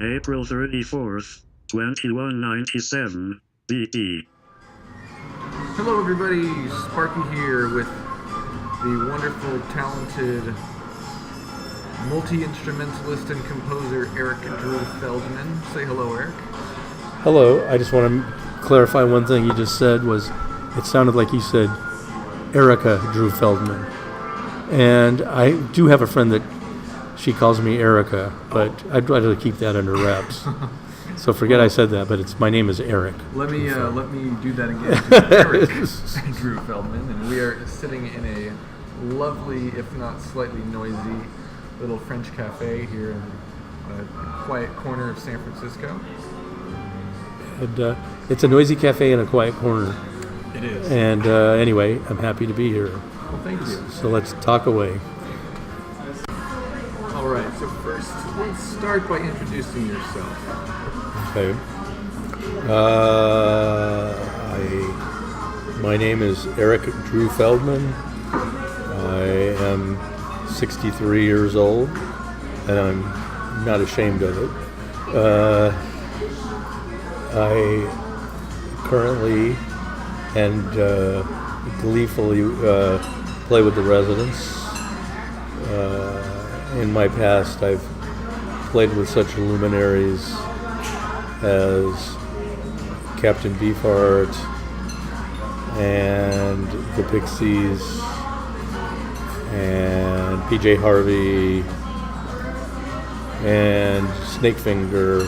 April 34th, 2197, BT. Hello everybody, Sparky here with the wonderful, talented, multi-instrumentalist and composer Eric Drew Feldman. Say hello, Eric. Hello, I just want to clarify one thing you just said was, it sounded like you said Erica Drew Feldman. And I do have a friend that she calls me Erica, but I'd rather keep that under wraps. So forget I said that, but my name is Eric. Let me do that again. Eric Drew Feldman, and we are sitting in a lovely, if not slightly noisy, little French cafe here in a quiet corner of San Francisco. And it's a noisy cafe in a quiet corner. It is. And anyway, I'm happy to be here. Well, thank you. So let's talk away. All right. So first, let's start by introducing yourself. Okay. My name is Eric Drew Feldman. I am 63 years old, and I'm not ashamed of it. I currently and gleefully play with the Residents. In my past, I've played with such luminaries as Captain Beefheart and the Pixies and PJ Harvey and Snakefinger,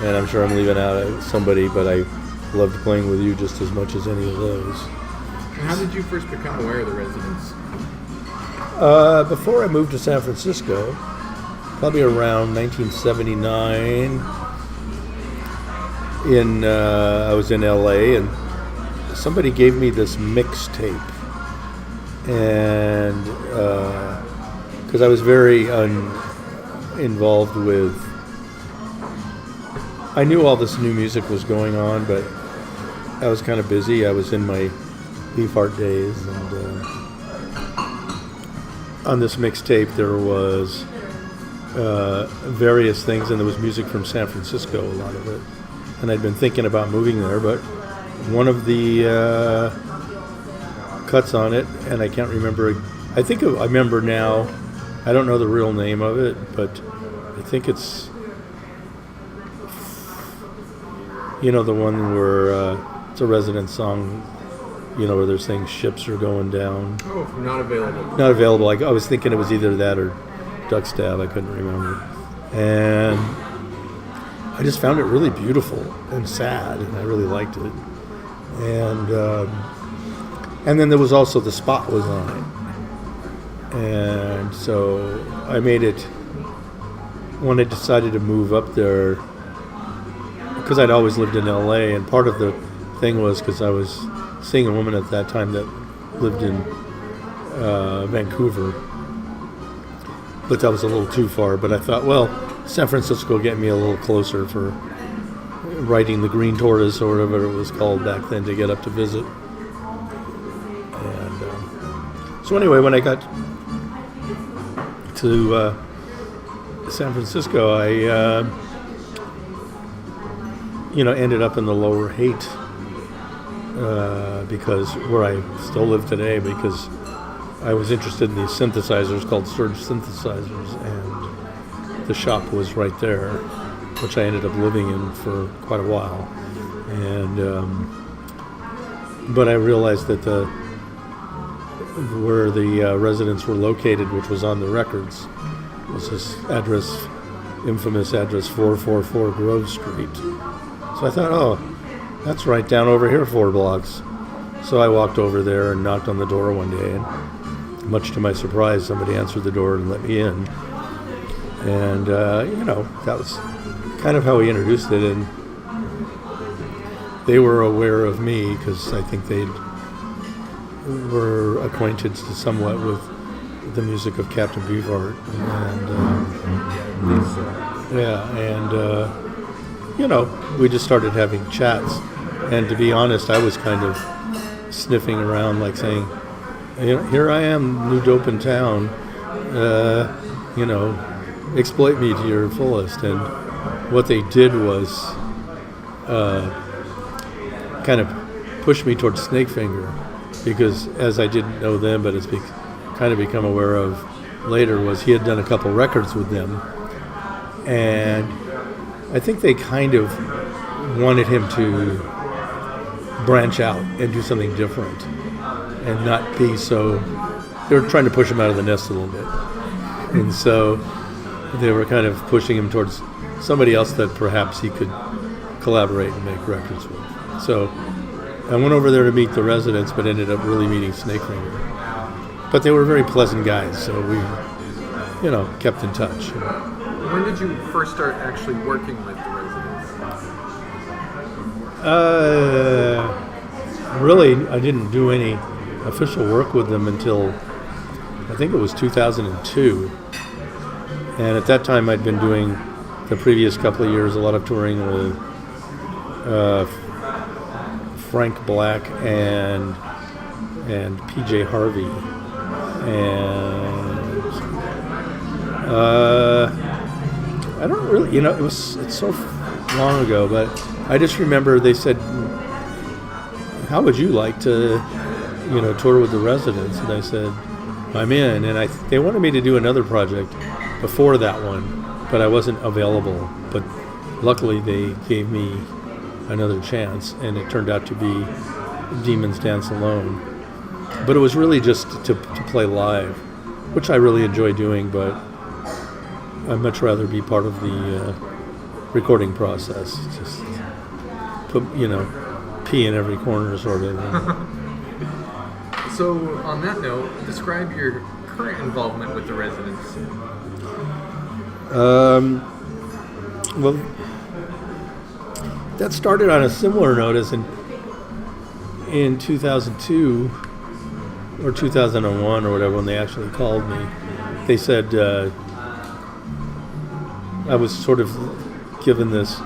and I'm sure I'm leaving out somebody, but I loved playing with you just as much as any of those. And how did you first become aware of the Residents? Before I moved to San Francisco, probably around 1979, I was in LA, and somebody gave me this mixtape, and because I was very involved with, I knew all this new music was going on, but I was kind of busy. I was in my Beefheart days, and on this mixtape there was various things, and there was music from San Francisco, a lot of it. And I'd been thinking about moving there, but one of the cuts on it, and I can't remember, I remember now, I don't know the real name of it, but I think it's, the one where it's a Resident song, where they're saying ships are going down. Oh, not available. Not available. I was thinking it was either that or Duck Stab, I couldn't remember. And I just found it really beautiful and sad, and I really liked it. And then there was also The Spot was on it. And so I made it, when I decided to move up there, because I'd always lived in LA, and part of the thing was because I was seeing a woman at that time that lived in Vancouver. But that was a little too far. But I thought, well, San Francisco will get me a little closer for riding the Green Tortoise or whatever it was called back then to get up to visit. And so anyway, when I got to San Francisco, I ended up in the Lower Haight because where I still live today, because I was interested in these synthesizers called Surge synthesizers, and the shop was right there, which I ended up living in for quite a while. And but I realized that where the Residents were located, which was on the records, was this address, infamous address 444 Grove Street. So I thought, oh, that's right down over here 4 blocks. So I walked over there and knocked on the door one day, and much to my surprise, somebody answered the door and let me in. And, that was kind of how he introduced it, and they were aware of me because I think they were acquainted somewhat with the music of Captain Beefheart. And, we just started having chats. And to be honest, I was kind of sniffing around, like saying, here I am, new dope in town, exploit me to your fullest. And what they did was kind of push me towards Snakefinger, because as I didn't know them, but kind of become aware of later, was he had done a couple records with them, and I think they kind of wanted him to branch out and do something different and not be so, they were trying to push him out of the nest a little bit, and so they were kind of pushing him towards somebody else that perhaps he could collaborate and make records with. So I went over there to meet the residents, but ended up really meeting Snakefinger. But they were very pleasant guys, so we, kept in touch. When did you first start actually working with the residents? Really, I didn't do any official work with them until, I think it was 2002. And at that time, I'd been doing the previous couple of years a lot of touring with Frank Black and PJ Harvey, and I don't really, it's so long ago, but I just remember they said, "How would you like to, tour with the residents?" And I said, "I'm in." And they wanted me to do another project before that one, but I wasn't available. But luckily, they gave me another chance, and it turned out to be Demons Dance Alone. But it was really just to play live, which I really enjoy doing, but I'd much rather be part of the recording process. Just put, pee in every corner, sort of. So, on that note, describe your current involvement with the residents. Well, that started on a similar note as in 2002 or 2001 or whatever, when they actually called me. They said I was sort of given this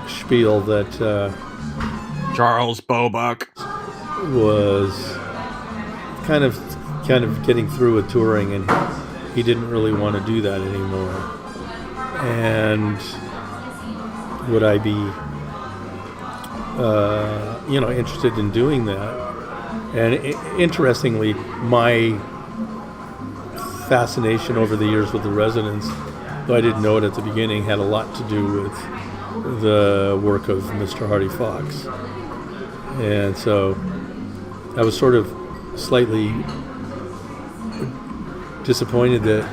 spiel that Charles Bobuck was kind of getting through with touring, and he didn't really want to do that anymore. And would I be interested in doing that? And interestingly, my fascination over the years with the residents, though I didn't know it at the beginning, had a lot to do with the work of Mr. Hardy Fox. And so I was sort of slightly disappointed that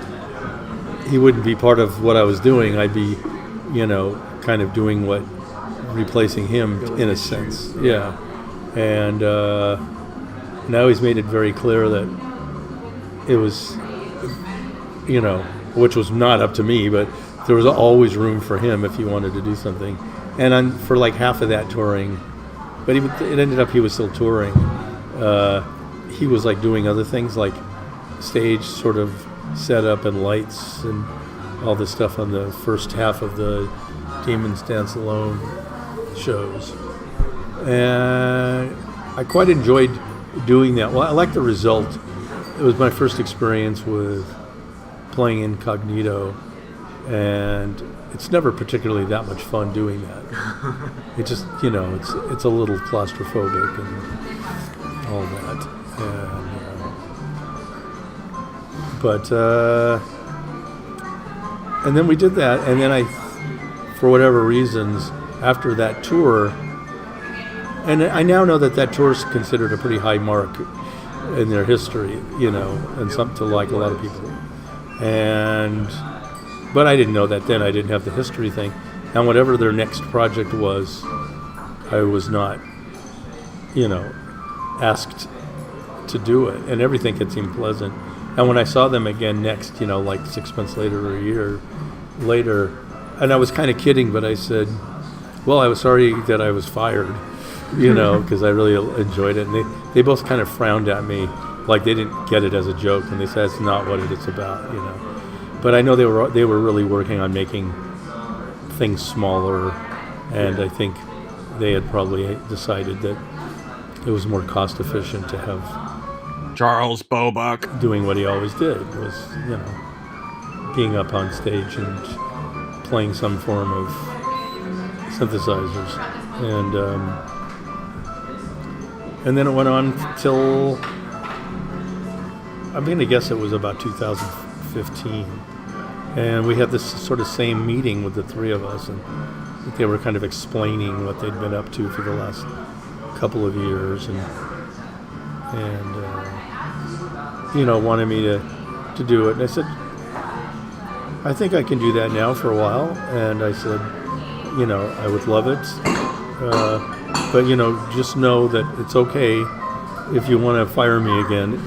he wouldn't be part of what I was doing. I'd be, kind of doing replacing him in a sense. Yeah. And I always made it very clear that it was, which was not up to me, but there was always room for him if he wanted to do something. And for like half of that touring, but it ended up he was still touring. He was like doing other things like stage sort of setup and lights and all this stuff on the first half of the Demons Dance Alone shows. And I quite enjoyed doing that. Well, I liked the result. It was my first experience with playing incognito, and it's never particularly that much fun doing that. It just, it's a little claustrophobic and all that. And then we did that, and then for whatever reasons, after that tour, and I now know that tour is considered a pretty high mark in their history, and something to like a lot of people. But I didn't know that then. I didn't have the history thing. And whatever their next project was, I was not, asked to do it. And everything had seemed pleasant. And when I saw them again next, like 6 months later or a year later, and I was kind of kidding, but I said, well, I was sorry that I was fired, because I really enjoyed it. And they both kind of frowned at me, like they didn't get it as a joke, and they said it's not what it's about, But I know they were really working on making things smaller, and I think they had probably decided that it was more cost efficient to have Charles Bobuck doing what he always did, was being up on stage and playing some form of synthesizers, and then it went on till I'm going to guess it was about 2015, and we had this sort of same meeting with the three of us, and they were kind of explaining what they'd been up to for the last couple of years, and wanted me to do it. And I said, I think I can do that now for a while. And I said, I would love it, but just know that it's okay if you want to fire me again.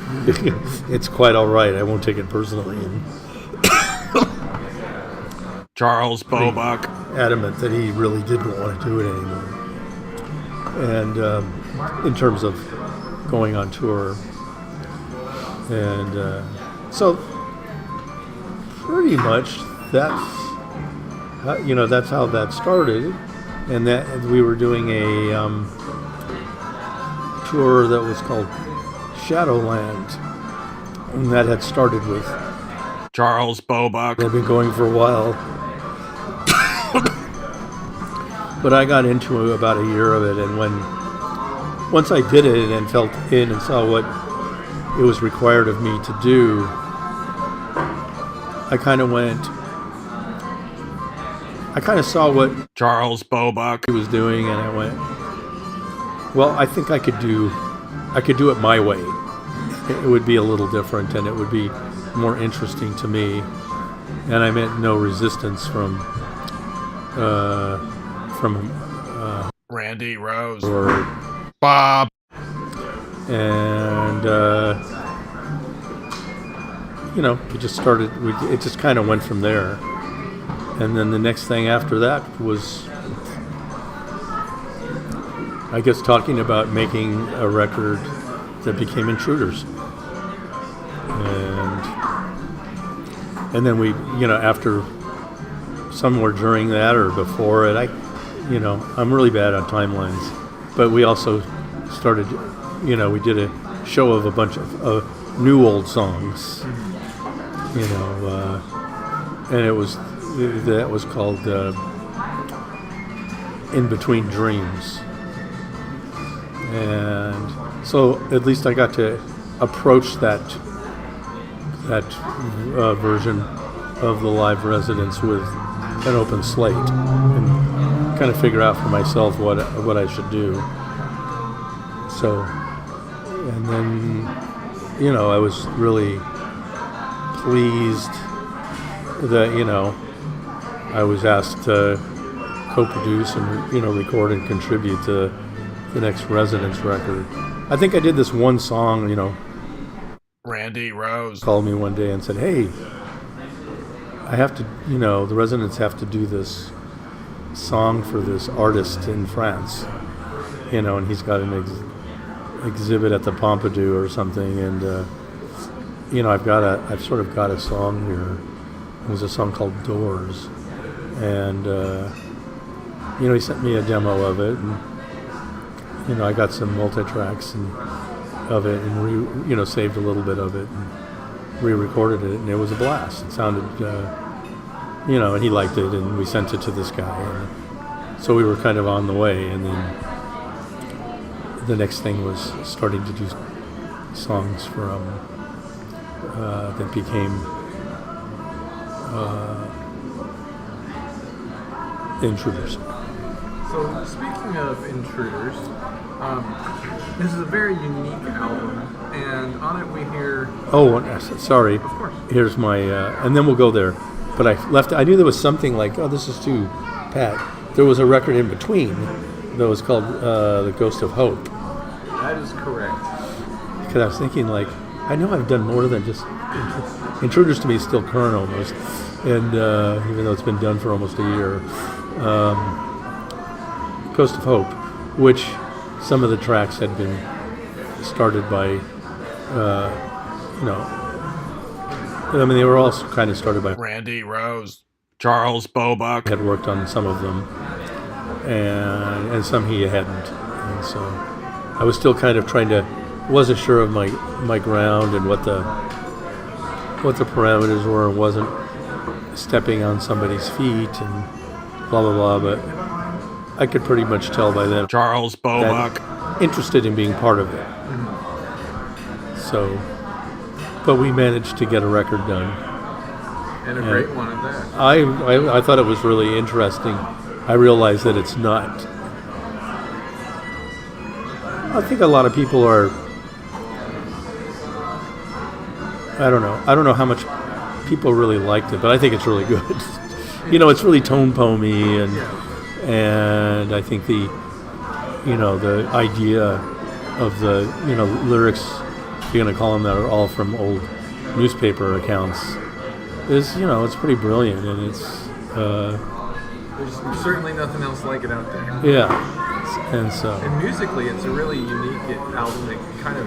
It's quite all right. I won't take it personally. And Charles Bobuck. Adamant that he really didn't want to do it anymore. And in terms of going on tour, and so pretty much that's how that started, and that we were doing a tour that was called Shadowland, and that had started with Charles Bobuck. I've been going for a while. But I got into about a year of it, and once I did it and felt in and saw what it was required of me to do, I kind of saw what Charles Bobuck he was doing, and I went, well, I think I could do it my way. It would be a little different, and it would be more interesting to me, and I meant no resistance from Randy Rose or Bob. And it just started. It just kind of went from there. And then the next thing after that was, I guess, talking about making a record that became Intruders. And then we, after somewhere during that or before it, I'm really bad on timelines, but we also started, we did a show of a bunch of new old songs, and that was called In Between Dreams. And so at least I got to approach that version of the live residence with an open slate and kind of figure out for myself what I should do. So, and then, I was really pleased that, I was asked to co-produce and, record and contribute to the next residence record. I think I did this one song, Randy Rose called me one day and said, hey, I have to, the residents have to do this song for this artist in France, and he's got an exhibit at the Pompidou or something, and I've sort of got a song here. It was a song called Doors, and he sent me a demo of it, and I got some multi-tracks of it, and saved a little bit of it and re-recorded it, and it was a blast. It sounded and he liked it, and we sent it to this guy, and so we were kind of on the way. And then the next thing was starting to do songs from that became Intruders. So speaking of Intruders, this is a very unique album, and on it we hear... Oh, sorry. Of course. Here's my... and then we'll go there. But I knew there was something like, oh, this is too pat. There was a record in between that was called The Ghost of Hope. That is correct. Because I was thinking, I know I've done more than just... Intruders to me is still current almost. And even though it's been done for almost a year. Ghost of Hope, which some of the tracks had been started by, they were all kind of started by Randy Rose Charles Bobuck. Had worked on some of them, and some he hadn't, and so I was still kind of wasn't sure of my ground and what the parameters were, and wasn't stepping on somebody's feet and blah blah blah. But I could pretty much tell by then Charles Bobuck. that interested in being part of it. So, but we managed to get a record done. And a great one at that. I thought it was really interesting. I realized that it's not. I think a lot of people are. I don't know. I don't know how much people really liked it, but I think it's really good. It's really tone poemy, and I think the idea of the lyrics, if you're gonna call them that, are all from old newspaper accounts. Is it's pretty brilliant, and it's. There's certainly nothing else like it out there. Yeah, and so. And musically, it's a really unique album that kind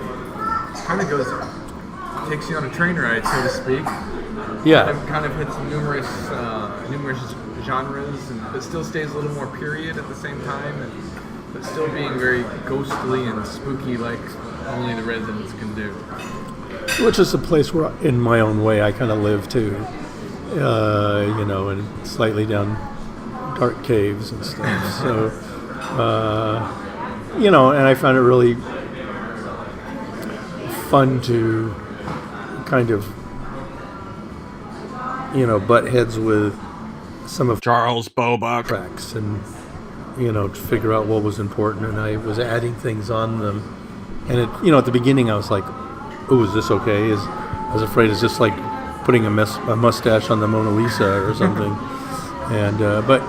of goes, takes you on a train ride, so to speak. Yeah. It kind of hits numerous genres, but still stays a little more period at the same time, but still being very ghostly and spooky, like only the Residents can do. Which is a place where, in my own way, I kind of live too. And slightly down dark caves and stuff. So, and I found it really fun to kind of, butt heads with some of Charles Bobuck. tracks and, to figure out what was important. And I was adding things on them. And, at the beginning I was like, oh, is this okay? I was afraid it's just like putting a mustache on the Mona Lisa or something. And but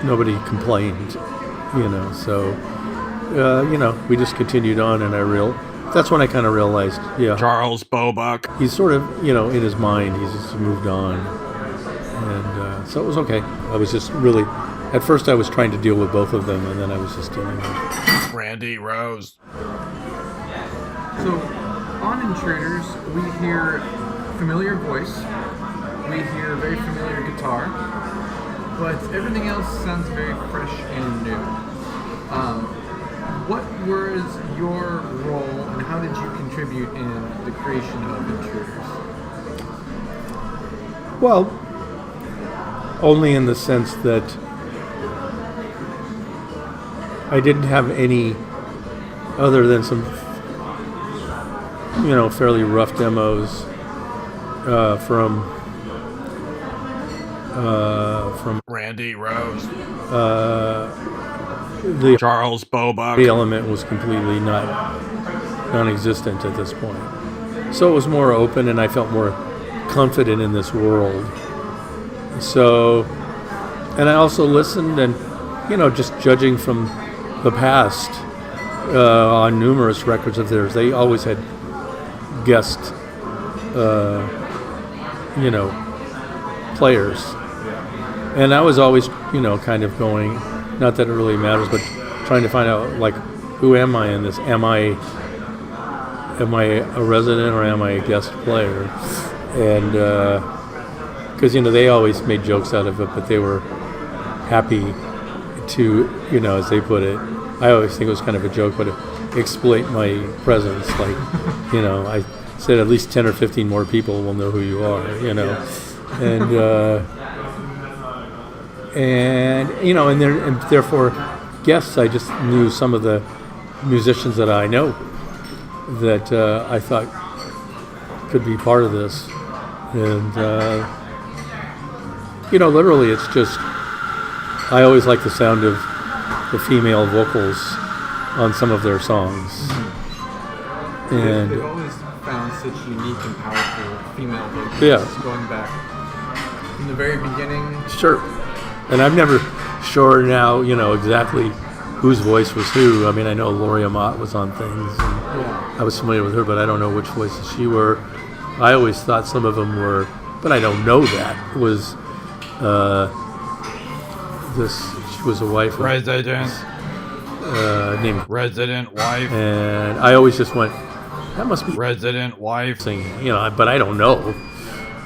nobody complained, So we just continued on, and that's when I kind of realized, Charles Bobuck. he's sort of in his mind, he's just moved on, and so it was okay. I was just really, at first I was trying to deal with both of them, and then I was just dealing with Randy Rose. So, on Intruders, we hear familiar voice, we hear very familiar guitar, but everything else sounds very fresh and new. What was your role, and how did you contribute in the creation of Intruders? Well, only in the sense that I didn't have any other than some fairly rough demos from Randy Rose. The Charles Bobuck. element was completely non-existent at this point. So it was more open, and I felt more confident in this world. So, and I also listened, and just judging from the past on numerous records of theirs, they always had guest players, and I was always kind of going, not that it really matters, but trying to find out, like, who am I in this? Am I a resident, or am I a guest player? And because they always made jokes out of it, but they were happy to, as they put it, I always think it was kind of a joke, but exploit my presence. Like, I said at least 10 or 15 more people will know who you are, and therefore guests, I just knew some of the musicians that I know that I thought could be part of this, and literally it's just, I always like the sound of the female vocals on some of their songs. Mm-hmm. And they've always found such unique and powerful female vocals, going back from the very beginning. Sure. And I'm never sure now, exactly whose voice was who. I mean, I know Lori Amat was on things, and I was familiar with her, but I don't know which voices she were. I always thought some of them were, but I don't know that, was she was a wife of Resident. Named Resident wife. And I always just went, that must be Resident wife. singing, but I don't know.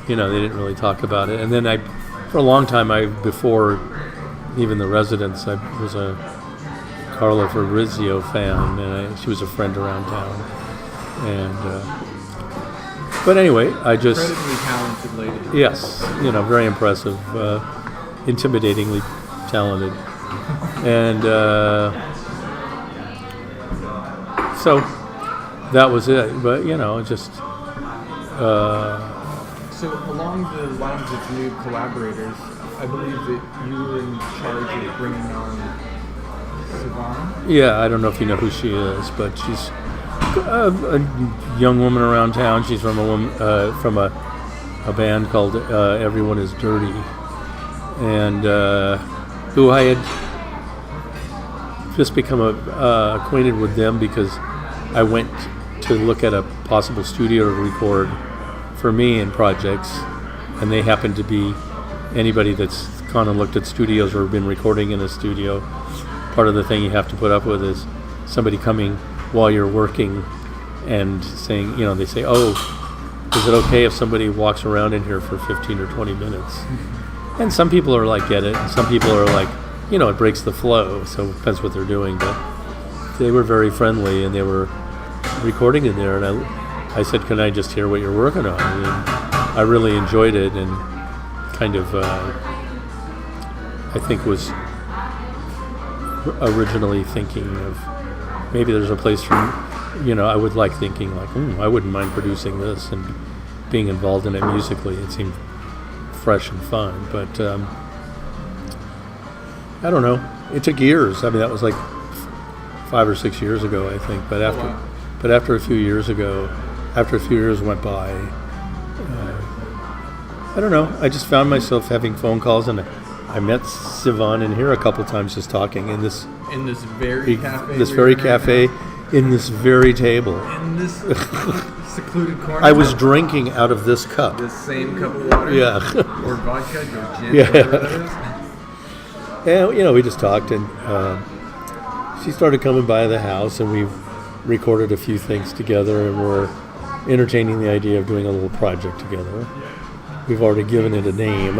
They didn't really talk about it. And then for a long time, before even the Residents, I was a Carla Fabrizio fan, and she was a friend around town. And But anyway, I just Incredibly talented lady. yes, very impressive, intimidatingly talented, and so that was it. But just. So along the lines of new collaborators, I believe that you were in charge of bringing on Sivan. Yeah, I don't know if you know who she is, but she's a young woman around town. She's from a band called Everyone Is Dirty, and who I had just become acquainted with them because I went to look at a possible studio to record for me in projects, and they happened to be anybody that's kind of looked at studios or been recording in a studio. Part of the thing you have to put up with is somebody coming while you're working and saying, they say, oh, is it okay if somebody walks around in here for 15 or 20 minutes? And some people are like, get it, and some people are like, it breaks the flow, so it depends what they're doing. But they were very friendly, and they were recording in there, and I said, can I just hear what you're working on? And I really enjoyed it, and kind of, I think was originally thinking of maybe there's a place for, I would like thinking like, I wouldn't mind producing this and being involved in it musically. It seemed fresh and fun, but I don't know. It took years. I mean, that was like 5 or 6 years ago, I think. But after a few years went by, I don't know. I just found myself having phone calls, and I met Sivan in here a couple times just talking in this very cafe. This very cafe, in this very table. In this secluded corner. I was drinking out of this cup. This same cup of water. Yeah. Or vodka, or gin, Yeah. whatever that is. And we just talked, and she started coming by the house, and we've recorded a few things together, and we're entertaining the idea of doing a little project together. We've already given it a name,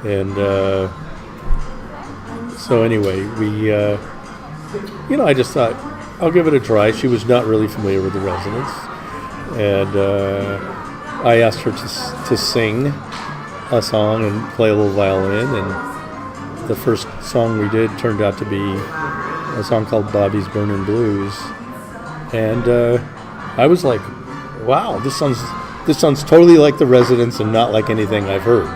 and so anyway, we, I just thought, I'll give it a try. She was not really familiar with the Residents, and I asked her to sing a song and play a little violin, and the first song we did turned out to be a song called Bobby's Burnin' Blues, and I was like, wow, this sounds totally like the Residents and not like anything I've heard.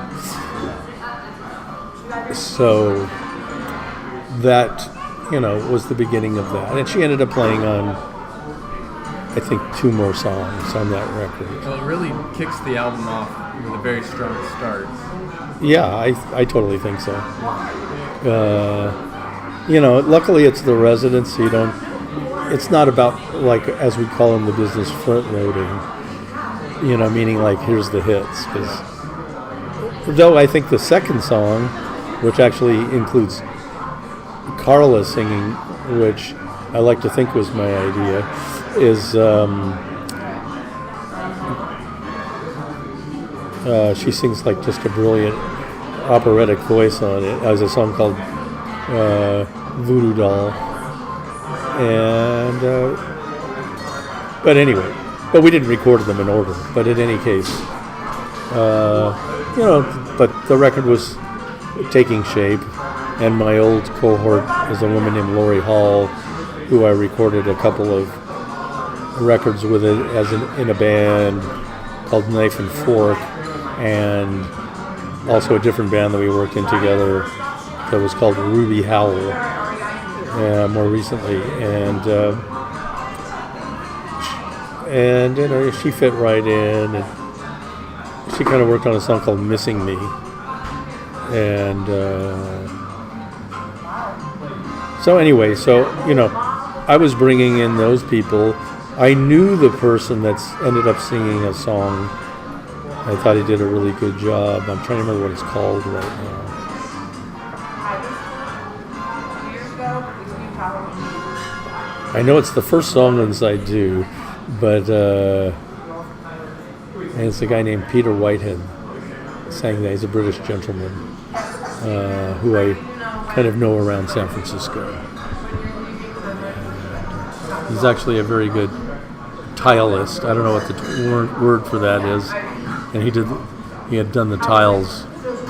So that, was the beginning of that. And she ended up playing on, I think, 2 more songs on that record. Well, it really kicks the album off with a very strong start. Yeah, I totally think so. Luckily it's the Residents, so it's not about, like, as we call in the business, front loading. Meaning like, here's the hits. Though I think the second song, which actually includes Carla singing, which I like to think was my idea, is she sings like just a brilliant operatic voice on it. As a song called Voodoo Doll. And but we didn't record them in order. But in any case, but the record was taking shape, and my old cohort is a woman named Lori Hall, who I recorded a couple of records with it in a band called Knife and Fork, and also a different band that we worked in together that was called Ruby Howl more recently, and she fit right in, and she kind of worked on a song called Missing Me, and so anyway, I was bringing in those people. I knew the person that's ended up singing a song. I thought he did a really good job. I'm trying to remember what it's called right now. I know it's the first song on side 2, but and it's a guy named Peter Whitehead sang that. He's a British gentleman who I kind of know around San Francisco. He's actually a very good tileist. I don't know what the word for that is. And he had done the tiles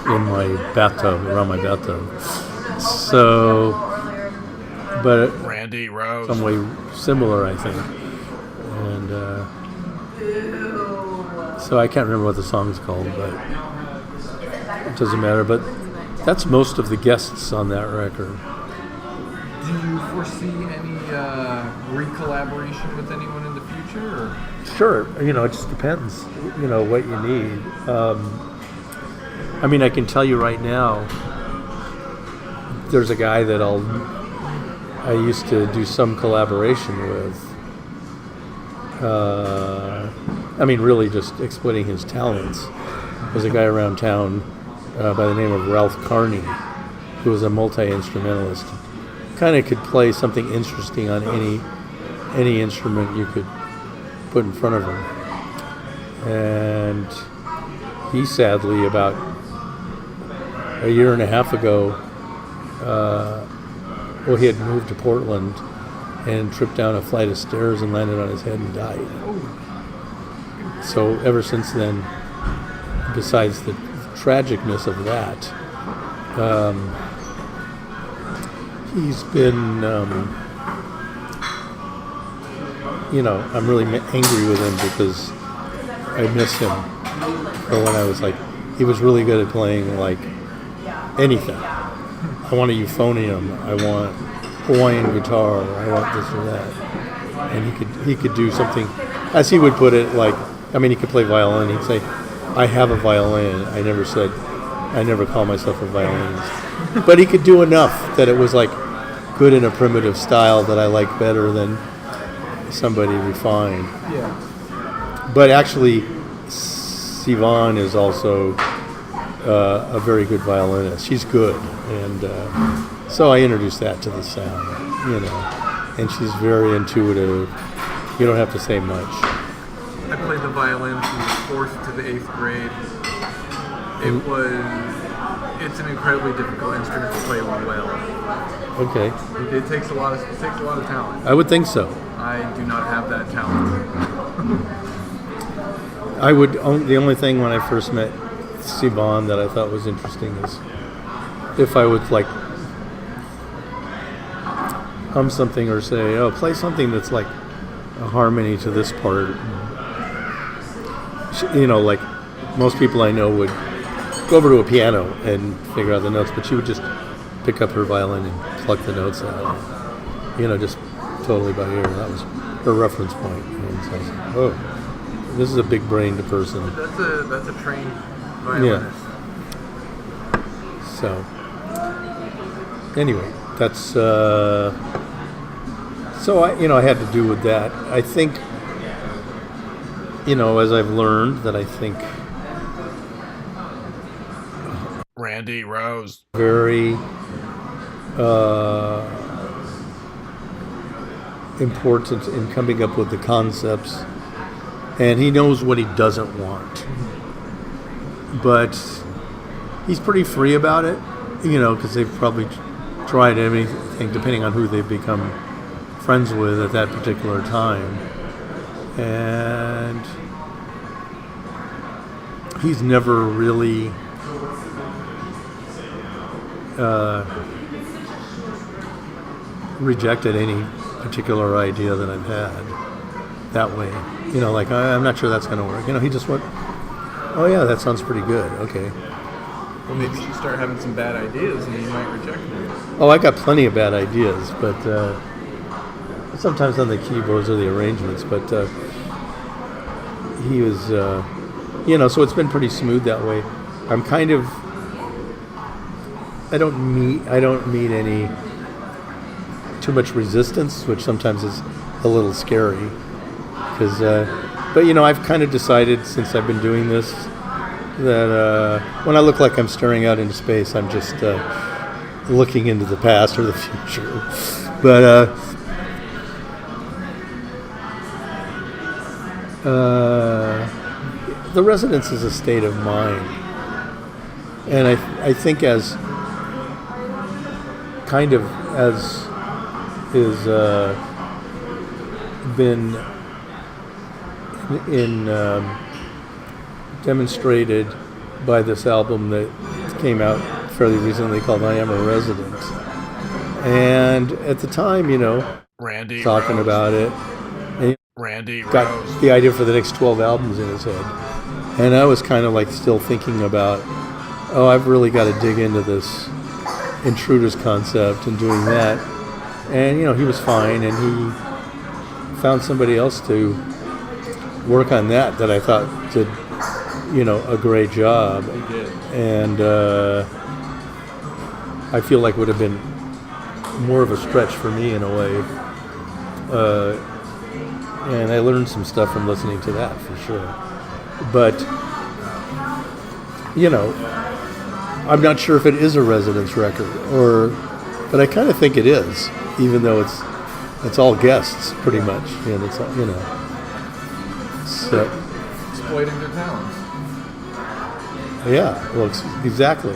in my bathtub, around my bathtub. So, but Randy Rose. some way similar, I think. And so I can't remember what the song's called, but it doesn't matter. But that's most of the guests on that record. Do you foresee any re-collaboration with anyone in the future? Or? Sure, it just depends, what you need. I mean, I can tell you right now, there's a guy that I used to do some collaboration with. Really just exploiting his talents. There's a guy around town by the name of Ralph Carney, who was a multi-instrumentalist. Kind of could play something interesting on any instrument you could put in front of him. And he sadly, about a year and a half ago, he had moved to Portland and tripped down a flight of stairs and landed on his head and died. So ever since then, besides the tragicness of that, he's been, I'm really angry with him because I miss him. But when I was he was really good at playing anything. I want a euphonium. I want Hawaiian guitar. I want this or that. And he could do something, as he would put it, he could play violin. He'd say, "I have a violin." I never call myself a violinist. But he could do enough that it was good in a primitive style that I like better than somebody refined. Yeah. But actually, Sivan is also a very good violinist. She's good, and so I introduced that to the sound, and she's very intuitive. You don't have to say much. I played the violin from the 4th to the 8th grade. It's an incredibly difficult instrument to play well. Okay. It takes a lot of talent. I would think so. I do not have that talent. The only thing when I first met Sivan that I thought was interesting is if I would hum something or say, play something that's a harmony to this part. Most people I know would go over to a piano and figure out the notes, but she would just pick up her violin and pluck the notes out. Just totally by ear. That was her reference point. And so I was like, this is a big-brained person. That's a trained violinist. Yeah. So, anyway, that's so I had to do with that. I think, as I've learned that I think Randy Rose. very important in coming up with the concepts, and he knows what he doesn't want, but he's pretty free about it, because they've probably tried anything depending on who they've become friends with at that particular time, and he's never really rejected any particular idea that I've had that way. I'm not sure that's going to work. He just went, oh yeah, that sounds pretty good. Okay. Well, maybe you start having some bad ideas and you might reject them. Oh, I got plenty of bad ideas, but sometimes on the keyboards or the arrangements, but he was, so it's been pretty smooth that way. I'm kind of, I don't meet any too much resistance, which sometimes is a little scary. Because, but I've kind of decided since I've been doing this that when I look like I'm staring out into space, I'm just looking into the past or the future. But the resonance is a state of mind, and I think as is been demonstrated by this album that came out fairly recently called "I Am a Resident." And at the time, Randy talking Rose. about it, and Randy got Rose. the idea for the next 12 albums in his head. And I was kind of like still thinking about, I've really got to dig into this Intruders concept and doing that. And, he was fine, and he found somebody else to work on that I thought did, a great job. He did. And I feel like would have been more of a stretch for me in a way. And I learned some stuff from listening to that for sure. But, I'm not sure if it is a Residence record but I kind of think it is, even though it's all guests pretty much, and it's so Exploiting their talents. yeah, well, exactly.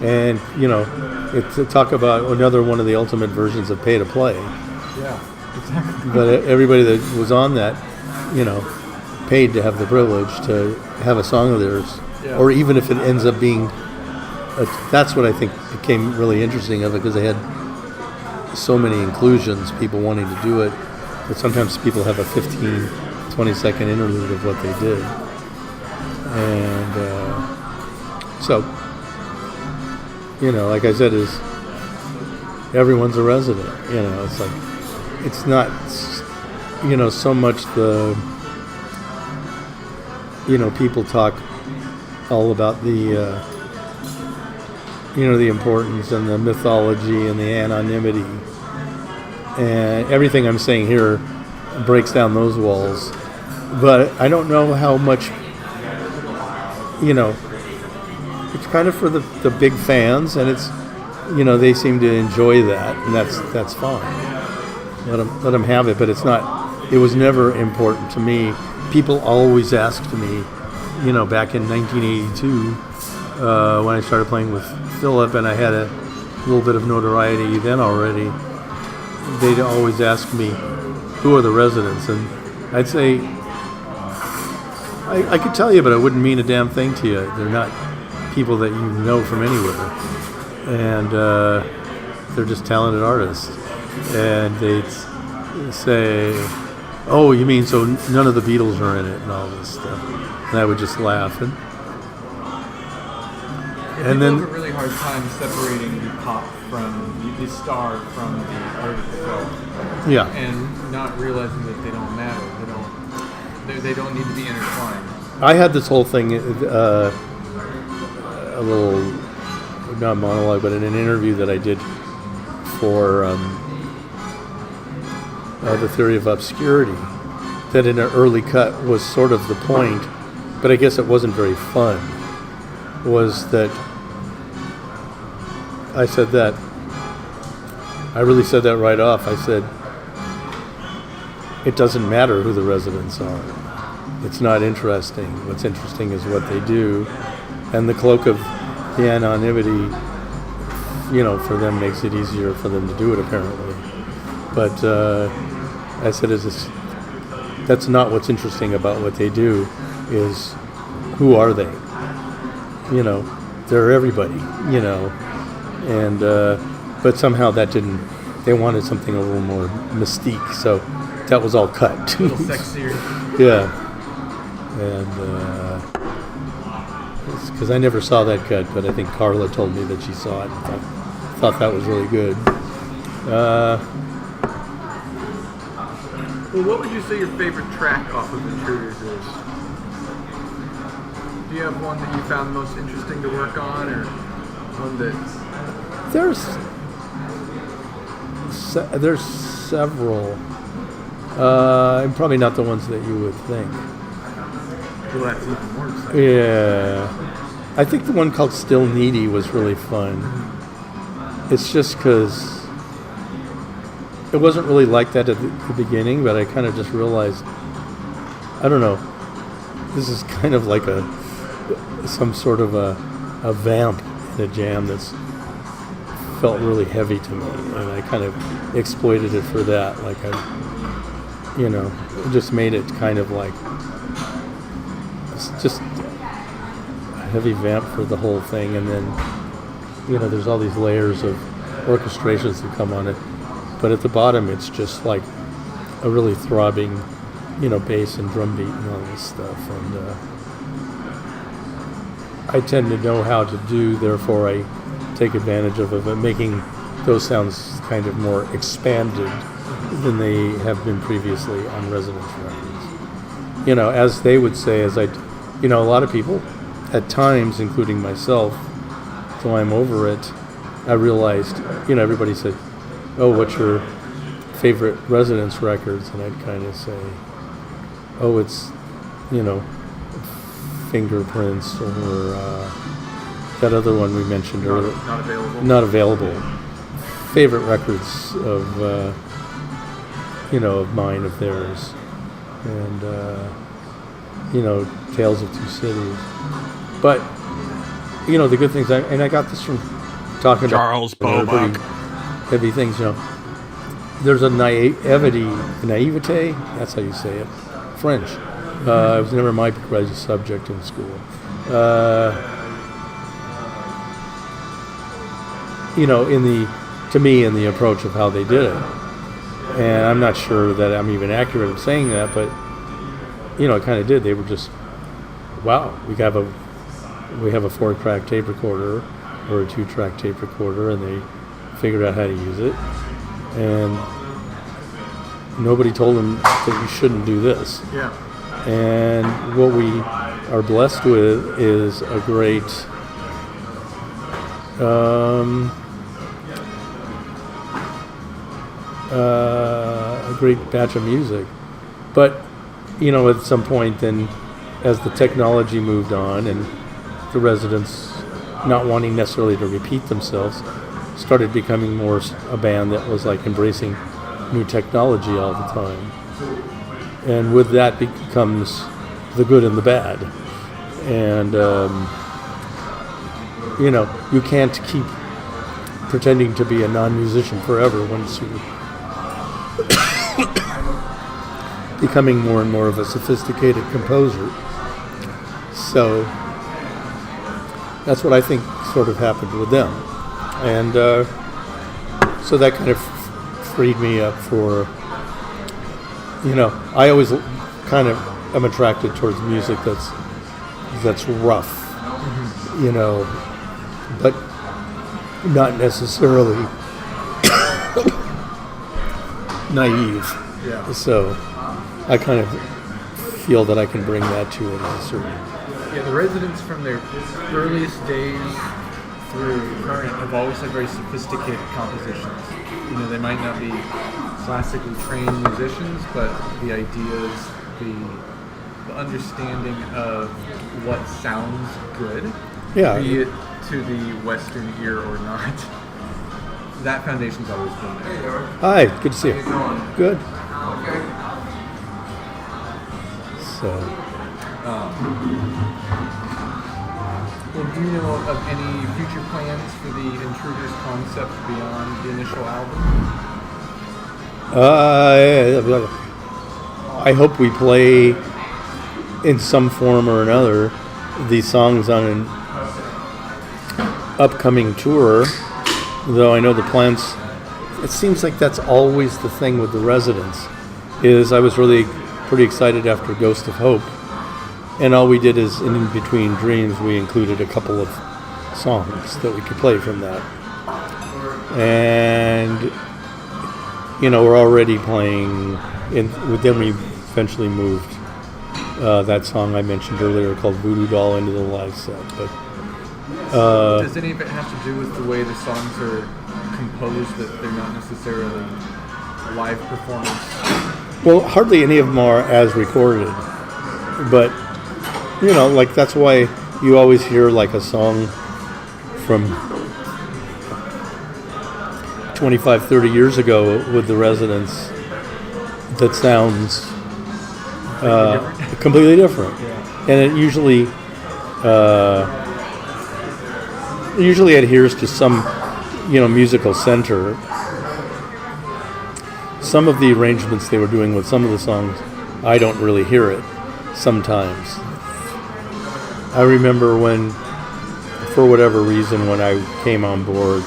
And to talk about another one of the ultimate versions of pay to play. Yeah, exactly. But everybody that was on that, paid to have the privilege to have a song of theirs, Yeah. or even if it ends up being. That's what I think became really interesting of it, because they had so many inclusions, people wanting to do it, that sometimes people have a 15, 20-second interlude of what they did. And so, like I said, is everyone's a resident. It's like, it's not, so much the, people talk all about the, the importance and the mythology and the anonymity. And everything I'm saying here breaks down those walls. But I don't know how much, it's kind of for the big fans, and it's, they seem to enjoy that, and that's fine. Let them have it, but it was never important to me. People always asked me, back in 1982, when I started playing with Philip, and I had a little bit of notoriety then already, they'd always ask me, who are the Residents? And I'd say, I could tell you, but it wouldn't mean a damn thing to you. They're not people that you know from anywhere. And they're just talented artists. And they'd say, oh, you mean so none of the Beatles are in it and all this stuff. And I would just laugh. And then have a really hard time separating the pop from the star from the art itself. Yeah. And not realizing that they don't matter. They don't need to be intertwined. I had this whole thing, a little, not monologue, but in an interview that I did for The Theory of Obscurity, that in an early cut was sort of the point, but I guess it wasn't very fun, was that I said that, I really said that right off. I said, it doesn't matter who the Residents are. It's not interesting. What's interesting is what they do. And the cloak of the anonymity, for them makes it easier for them to do it, apparently. But I said, that's not what's interesting about what they do, is who are they? They're everybody, And, but somehow that didn't, they wanted something a little more mystique, so that was all cut. A little sexier. Yeah. And because I never saw that cut, but I think Carla told me that she saw it and thought that was really good. Well, what would you say your favorite track off of Intruders is? Do you have one that you found most interesting to work on, or one that... There's several. And probably not the ones that you would think. Well, that's even more exciting. Yeah. I think the one called Still Needy was really fun. It's just because it wasn't really like that at the beginning, but I kind of just realized, I don't know, this is kind of like some sort of a vamp in a jam that's felt really heavy to me, and I kind of exploited it for that. Like it just made it kind of like It's just a heavy vamp for the whole thing, and then there's all these layers of orchestrations that come on it. But at the bottom, it's just like a really throbbing, bass and drum beat and all this stuff. And I tend to know how to do, therefore I take advantage of it, making those sounds kind of more expanded than they have been previously on Resonance records. As they would say, a lot of people, at times, including myself, till I'm over it, I realized, everybody said, oh, what's your favorite Resonance records? And I'd kind of say, oh, it's, Fingerprints or that other one we mentioned earlier. Not available. Not available. Favorite records of, of mine, of theirs. And, Tales of Two Cities. But, the good things, and I got this from talking Charles about Bobuck. heavy things, There's a naivete, that's how you say it, French. It was never my begrudged subject in school. To me, in the approach of how they did it. And I'm not sure that I'm even accurate in saying that, but, it kind of did. They were just, wow, we have a 4-track tape recorder or a 2-track tape recorder, and they figured out how to use it. And nobody told them that you shouldn't do this. Yeah. And what we are blessed with is a great batch of music. But, at some point then, as the technology moved on and the residents not wanting necessarily to repeat themselves, started becoming more a band that was like embracing new technology all the time. And with that becomes the good and the bad. And, you can't keep pretending to be a non-musician forever once you're becoming more and more of a sophisticated composer. So that's what I think sort of happened with them. And so that kind of freed me up for, I always kind of am attracted towards music that's rough, but not necessarily naive. Yeah. So I kind of feel that I can bring that to it at a certain. Yeah, the residents from their earliest days through current have always had very sophisticated compositions. They might not be classically trained musicians, but the ideas, the understanding of what sounds good, be it to the Western ear or not, that foundation's always been there. Hi, good to see you. Good. So. Well, do you know of any future plans for the Intruders concept beyond the initial album? I hope we play in some form or another these songs on an upcoming tour, though I know the plans. It seems like that's always the thing with the residents, is I was really pretty excited after Ghost of Hope. And all we did is, in Between Dreams, we included a couple of songs that we could play from that. And, we're already playing, then we eventually moved that song I mentioned earlier called Voodoo Doll into the live set. But does any of it have to do with the way the songs are composed, that they're not necessarily live performance? Well, hardly any of them are as recorded, but that's why you always hear like a song from 25, 30 years ago with the residents that sounds completely different. Yeah. And it usually adheres to some, musical center. Some of the arrangements they were doing with some of the songs, I don't really hear it sometimes. I remember when, for whatever reason, when I came on board,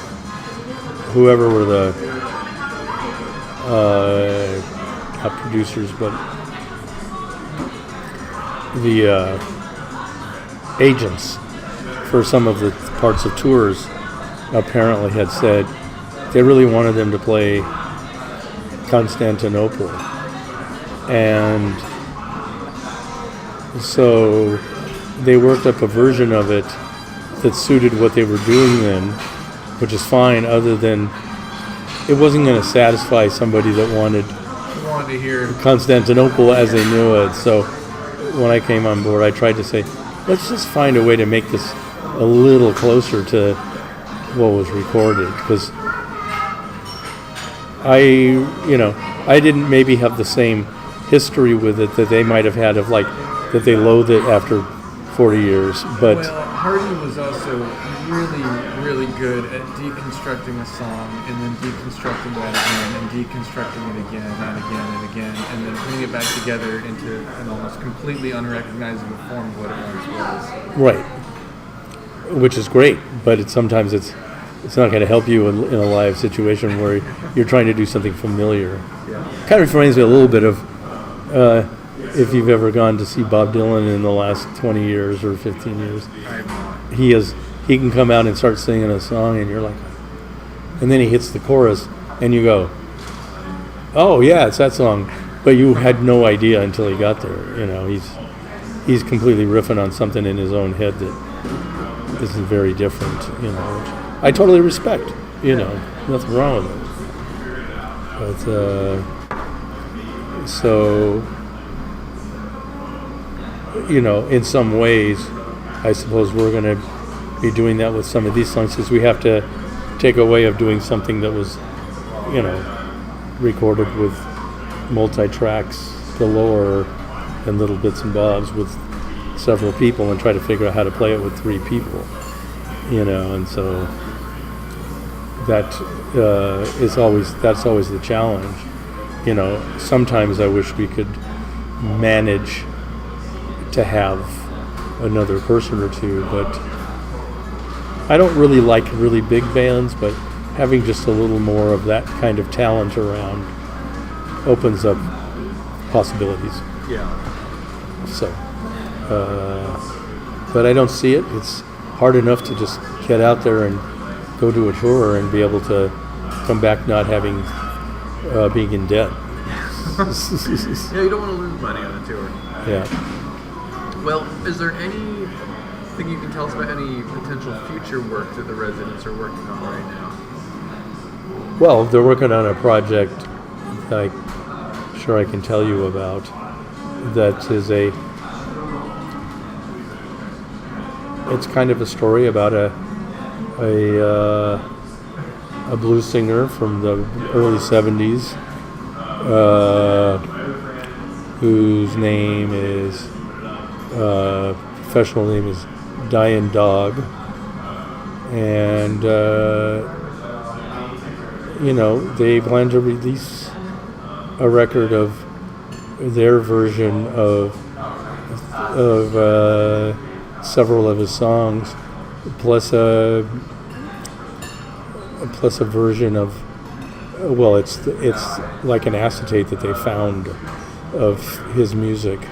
whoever were the not producers, but the agents for some of the parts of tours apparently had said they really wanted them to play Constantinople. And so they worked up a version of it that suited what they were doing then, which is fine, other than it wasn't going to satisfy somebody that wanted to hear Constantinople as they knew it. So when I came on board, I tried to say, let's just find a way to make this a little closer to what was recorded, because I didn't maybe have the same history with it that they might have had of like that they loathe it after 40 years. But well, Hardy was also really, really good at deconstructing a song and then deconstructing that again and deconstructing it again and again and again and then putting it back together into an almost completely unrecognizable form of what it once was. Right, which is great, but sometimes it's not going to help you in a live situation where you're trying to do something familiar. Yeah. Kind of reminds me a little bit of if you've ever gone to see Bob Dylan in the last 20 years or 15 years. He can come out and start singing a song and you're like, and then he hits the chorus and you go, oh yeah, it's that song, but you had no idea until he got there. He's completely riffing on something in his own head that isn't very different, which I totally respect, nothing wrong with it. But so in some ways I suppose we're going to be doing that with some of these songs, because we have to take a way of doing something that was recorded with multi-tracks galore and little bits and bobs with several people, and try to figure out how to play it with 3 people, and so that's always the challenge. Sometimes I wish we could manage to have another person or two, but I don't really like really big bands, but having just a little more of that kind of talent around opens up possibilities. Yeah. So, but I don't see it. It's hard enough to just get out there and go do a tour and be able to come back not having being in debt. Yeah, you don't want to lose money on a tour. Yeah. Well, is there anything you can tell us about any potential future work that the residents are working on right now? Well, they're working on a project that I'm sure I can tell you about. That is it's kind of a story about a blues singer from the early 70s, whose name is professional name is Dyin Dog, and they plan to release a record of their version of several of his songs, plus a version of, well, it's like an acetate that they found of his music,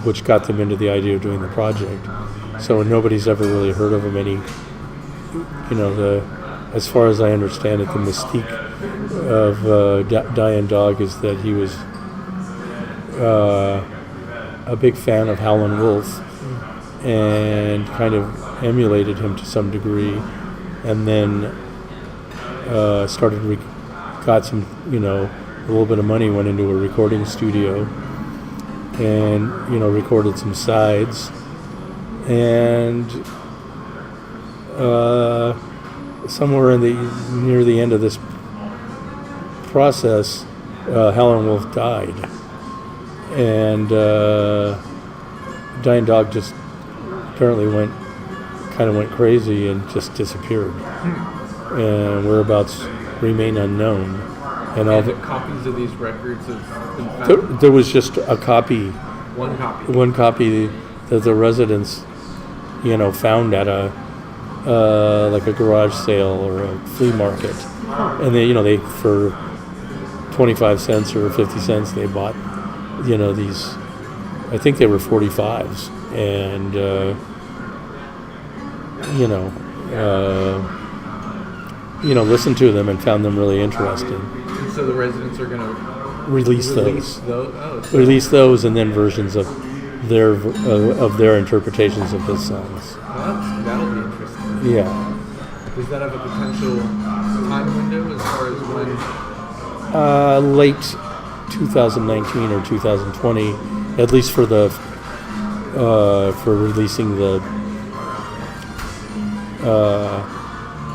which got them into the idea of doing the project. So nobody's ever really heard of him any, as far as I understand it, the mystique of Dyin Dog is that he was a big fan of Howlin' Wolf and kind of emulated him to some degree, and then got some, a little bit of money, went into a recording studio and, recorded some sides, and somewhere near the end of this process, Howlin' Wolf died, and Dyin Dog just apparently went crazy and just disappeared, and whereabouts remain unknown. And all the copies of these records have been found? there was just a copy One copy. One copy that the residents, found at a like a garage sale or a flea market, and they for 25 cents or 50 cents they bought, these. I think they were 45s, and listened to them and found them really interesting. And so the residents are going to Release those. Release those, and then versions of their interpretations of his songs. Well, that'll be interesting. Yeah. Does that have a potential time window as far as when? Late 2019 or 2020, at least for the for releasing the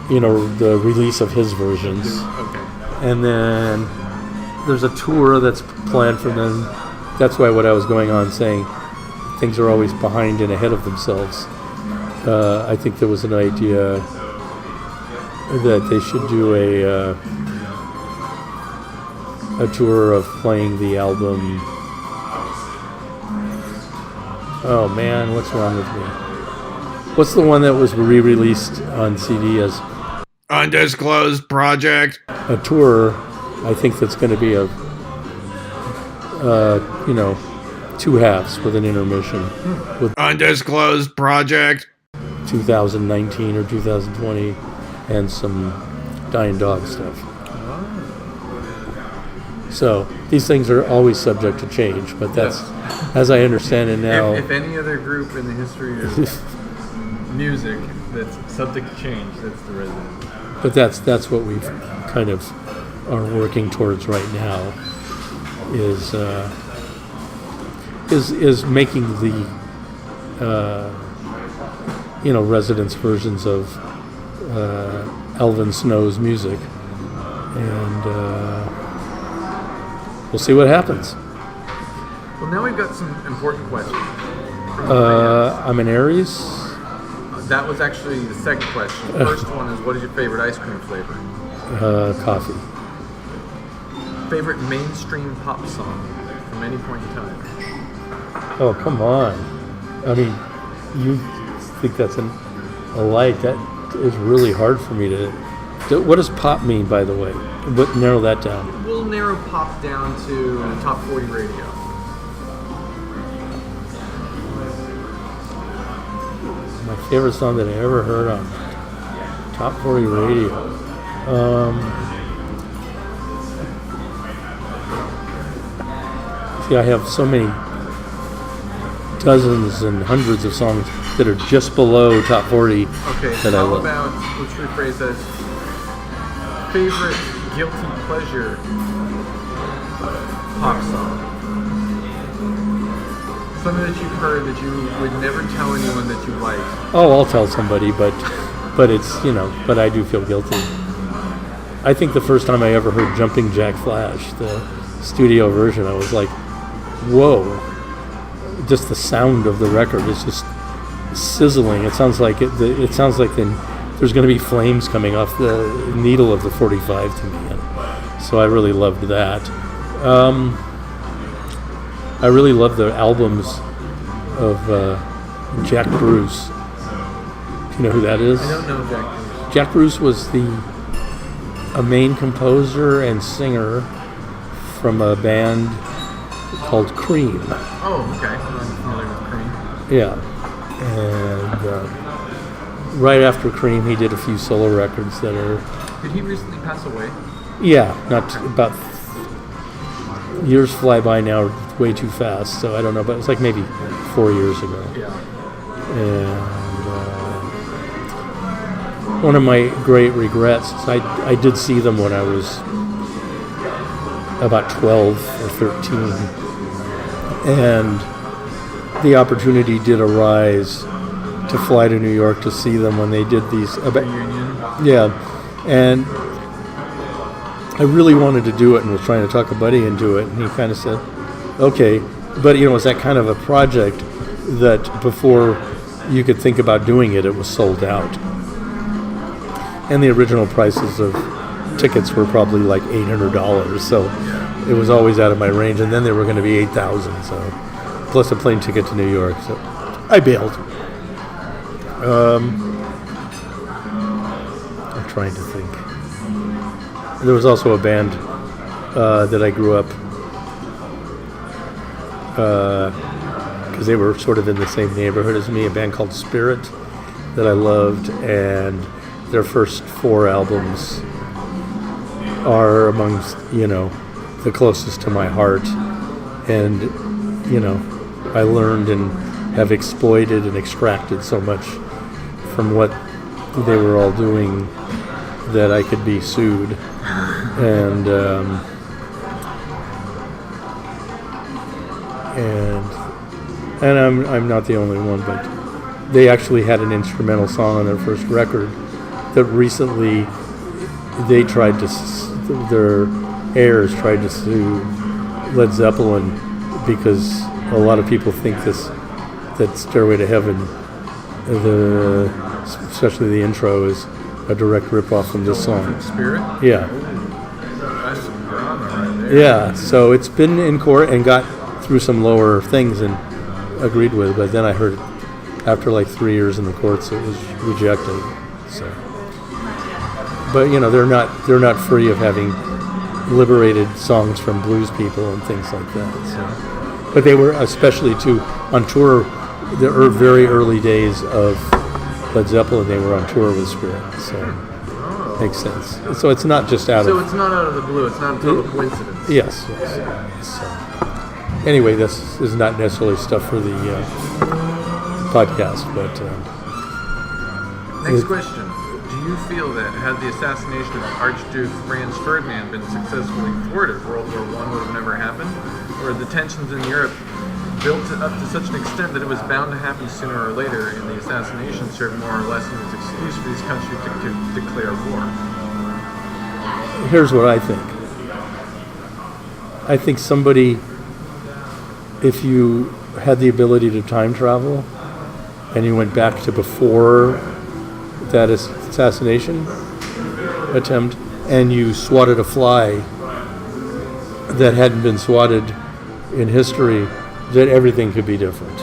the release of his versions. Okay. And then there's a tour that's planned for them. That's why what I was going on saying, things are always behind and ahead of themselves. I think there was an idea that they should do a tour of playing the album. Oh man, what's wrong with me? What's the one that was re-released on CD as Undisclosed Project. a tour? I think that's going to be a two halves with an intermission with Undisclosed Project. 2019 or 2020 and some Dyin Dog stuff. So these things are always subject to change, but that's, as I understand it now. If any other group in the history of music that's subject to change, that's the Residents. But that's what we've kind of are working towards right now. Is making the Residents versions of Alvin Snow's music, and we'll see what happens. Well, now we've got some important questions. I'm an Aries. That was actually the second question. The first one is, what is your favorite ice cream flavor? Coffee. Favorite mainstream pop song from any point in time? Oh, come on. I mean, you think that's a light. That is really hard for me to... What does pop mean, by the way? Narrow that down. We'll narrow pop down to top 40 radio. My favorite song that I ever heard on top 40 radio. See, I have so many dozens and hundreds of songs that are just below top 40 Okay, that I how love. about, let's rephrase that, favorite guilty pleasure pop song? Something that you've heard that you would never tell anyone that you like. Oh, I'll tell somebody, but it's, but I do feel guilty. I think the first time I ever heard Jumping Jack Flash, the studio version, I was like, whoa. Just the sound of the record is just sizzling. It sounds like there's going to be flames coming off the needle of the 45 to me. And so I really loved that. I really love the albums of Jack Bruce. Do you know who that is? I don't know Jack Bruce. Jack Bruce was a main composer and singer from a band called Cream. Oh, okay. I'm familiar with Cream. Yeah. And right after Cream, he did a few solo records that are... Did he recently pass away? Yeah, about... Years fly by now way too fast, so I don't know, but it was like maybe 4 years ago. Yeah. And one of my great regrets is I did see them when I was about 12 or 13, and the opportunity did arise to fly to New York to see them when they did these... Reunion? Yeah, and I really wanted to do it and was trying to talk a buddy into it, and he kind of said, okay, but it was that kind of a project that before you could think about doing it, it was sold out. And the original prices of tickets were probably like $800, so it was always out of my range, and then they were going to be $8,000, so plus a plane ticket to New York. So I bailed. I'm trying to think. There was also a band that I grew up because they were sort of in the same neighborhood as me, a band called Spirit that I loved, and their first 4 albums are amongst, the closest to my heart. And, I learned and have exploited and extracted so much from what they were all doing that I could be sued. And I'm not the only one, but they actually had an instrumental song on their first record that recently their heirs tried to sue Led Zeppelin because a lot of people think that Stairway to Heaven, especially the intro, is a direct ripoff from this song. Spirit? Yeah. That's some drama right there. Yeah, so it's been in court and got through some lower things and agreed with, but then I heard after like 3 years in the courts it was rejected. So, but they're not free of having liberated songs from blues people and things like that. So, but they were especially too on tour. The very early days of Led Zeppelin, they were on tour with Spirit. So makes sense. So it's not just out of. So it's not out of the blue. It's not a total coincidence. Yes. So, anyway, this is not necessarily stuff for the podcast, but next question. Do you feel that had the assassination of Archduke Franz Ferdinand been successfully thwarted, World War I would have never happened? Or the tensions in Europe built up to such an extent that it was bound to happen sooner or later, and the assassination served more or less as an excuse for these countries to declare war? Here's what I think. I think somebody, if you had the ability to time travel and you went back to before that assassination attempt and you swatted a fly that hadn't been swatted in history, that everything could be different.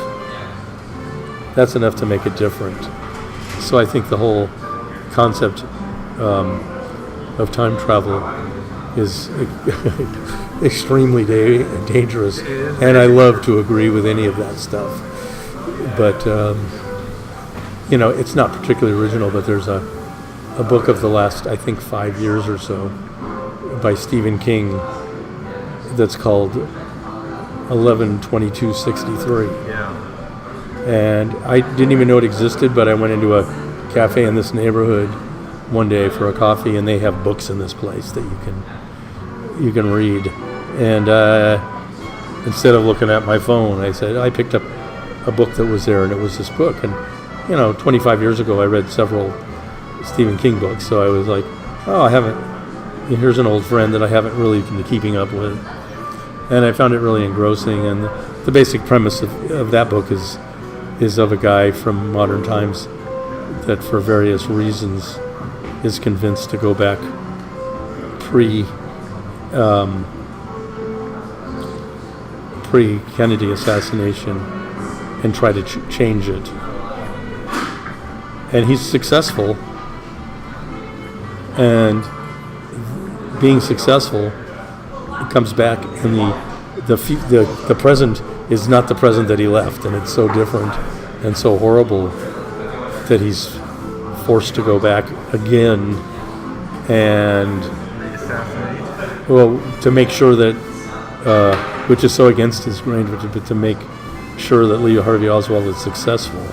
That's enough to make it different. So I think the whole concept of time travel is extremely dangerous, and I love to agree with any of that stuff. But it's not particularly original, but there's a book of the last, I think, 5 years or so by Stephen King that's called 11/22/63. Yeah. And I didn't even know it existed, but I went into a cafe in this neighborhood one day for a coffee, and they have books in this place that you can read. And instead of looking at my phone, I picked up a book that was there, and it was this book. And 25 years ago, I read several Stephen King books, so I was like, here's an old friend that I haven't really been keeping up with. And I found it really engrossing. And the basic premise of that book is of a guy from modern times that for various reasons is convinced to go back pre-Kennedy assassination and try to change it. And he's successful. And being successful, comes back, and the present is not the present that he left, and it's so different and so horrible that he's forced to go back again and to make sure that which is so against his grain, but to make sure that Lee Harvey Oswald is successful.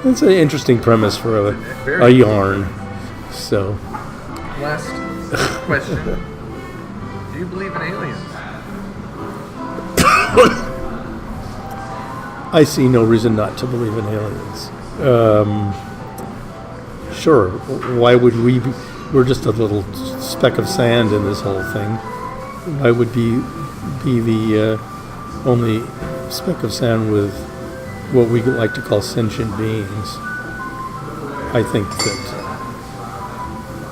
It's an interesting premise for a yarn. So last question. Do you believe in aliens? I see no reason not to believe in aliens. Sure. Why would we be? We're just a little speck of sand in this whole thing. Why would be the only speck of sand with what we like to call sentient beings? I think that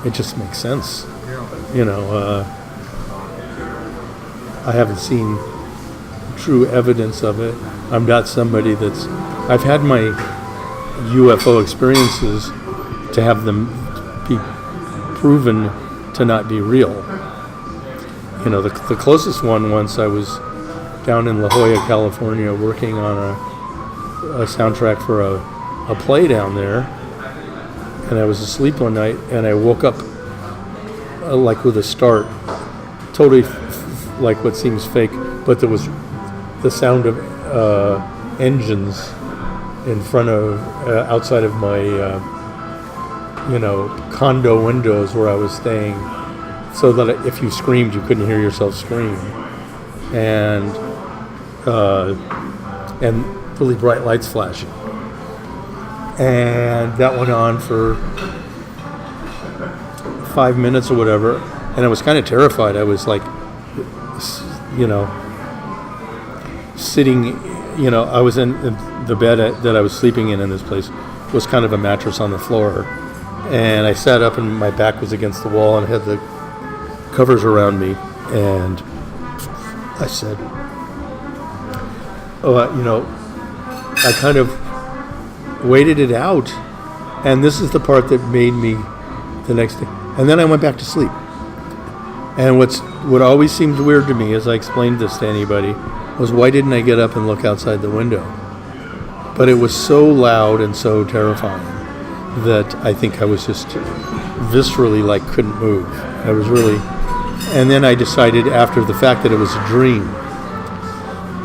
it just makes sense. I haven't seen true evidence of it. I'm not somebody that's. I've had my UFO experiences to have them be proven to not be real. You know, the closest one, once I was down in La Jolla, California, working on a soundtrack for a play down there, and I was asleep one night, and I woke up like with a start, totally like what seems fake, but there was the sound of engines in front of outside of my condo windows where I was staying, so that if you screamed, you couldn't hear yourself scream, and really bright lights flashing, and that went on for 5 minutes or whatever, and I was kind of terrified. I was like, sitting, I was in the bed that I was sleeping in this place was kind of a mattress on the floor, and I sat up and my back was against the wall and I had the covers around me, and I said, I kind of waited it out, and this is the part that made me the next day. And then I went back to sleep. And what always seemed weird to me, as I explained this to anybody, was why didn't I get up and look outside the window? But it was so loud and so terrifying that I think I was just viscerally couldn't move. I was really, and then I decided after the fact that it was a dream.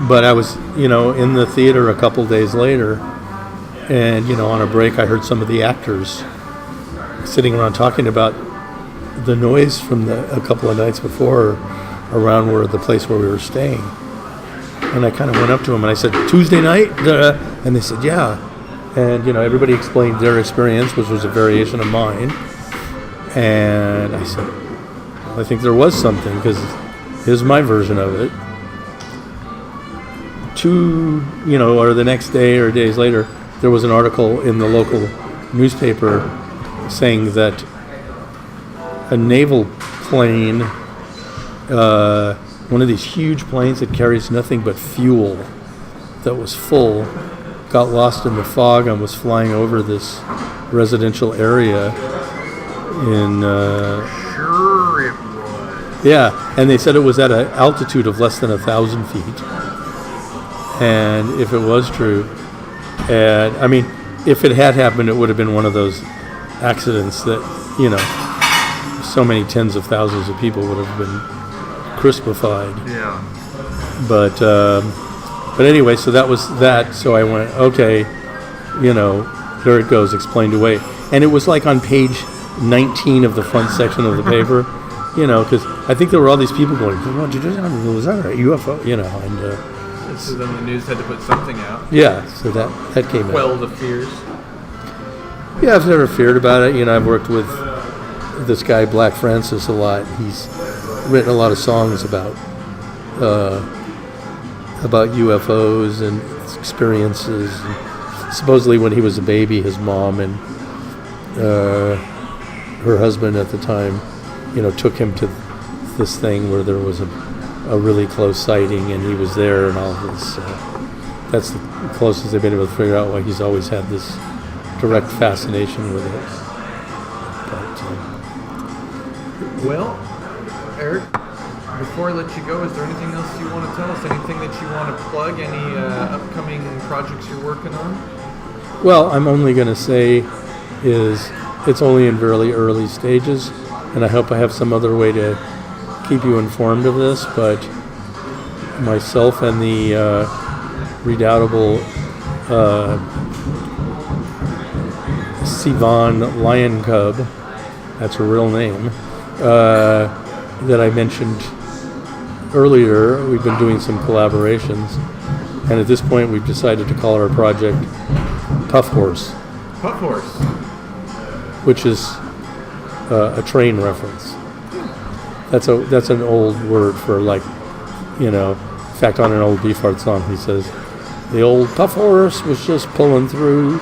But I was, in the theater a couple days later, and, on a break I heard some of the actors sitting around talking about the noise from a couple of nights before around the place where we were staying. And I kind of went up to them and I said, Tuesday night? And they said, yeah. And, everybody explained their experience, which was a variation of mine. And I said, well, I think there was something, because here's my version of it. Or the next day or days later, there was an article in the local newspaper saying that a naval plane, one of these huge planes that carries nothing but fuel, that was full, got lost in the fog and was flying over this residential area in... Sure it was. Yeah, and they said it was at an altitude of less than 1,000 feet. And if it was true, and I mean, if it had happened, it would have been one of those accidents that, so many tens of thousands of people would have been crucified. Yeah. But anyway, so that was that. So I went, okay, there it goes, explained away. And it was like on page 19 of the front section of the paper, because I think there were all these people going, what did you do? Was that a UFO? And... So then the news had to put something out. Yeah, so that came out. Quell the fears. Yeah, I've never feared about it. I've worked with this guy, Black Francis, a lot. He's written a lot of songs about UFOs and experiences. And supposedly when he was a baby, his mom and her husband at the time, took him to this thing where there was a really close sighting, and he was there and all this. That's the closest they've been able to figure out why he's always had this direct fascination with it. Well, Eric, before I let you go, is there anything else you want to tell us? Anything that you want to plug? Any upcoming projects you're working on? Well, I'm only going to say is it's only in very early stages, and I hope I have some other way to keep you informed of this, but myself and the redoubtable Sivan Lion Cub, that's her real name, that I mentioned earlier, we've been doing some collaborations, and at this point we've decided to call our project Puff Horse. Puff Horse. Which is a train reference. That's an old word for in fact, on an old Beefheart song he says, the old Puff Horse was just pulling through.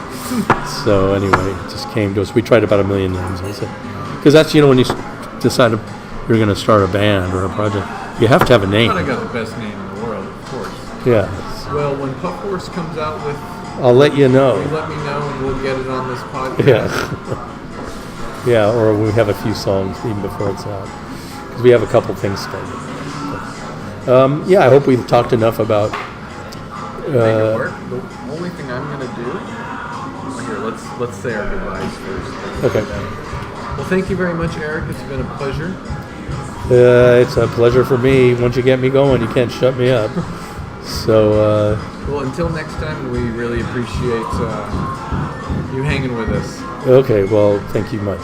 So anyway, it just came to us. We tried about 1 million names. I said, because that's, when you decide you're going to start a band or a project, you have to have a name. I got the best name in the world, of course. Yeah. Well, when Puff Horse comes out with, I'll let you you know. let me know and we'll get it on this podcast. Yeah. Yeah, or we have a few songs even before it's out. Because we have a couple things started. Yeah, I hope we've talked enough about... Make it work. The only thing I'm going to do... Here, let's say our goodbyes first. Okay. Well, thank you very much, Eric. It's been a pleasure. It's a pleasure for me. Once you get me going, you can't shut me up. So... Well, until next time, we really appreciate you hanging with us. Okay, well, thank you much.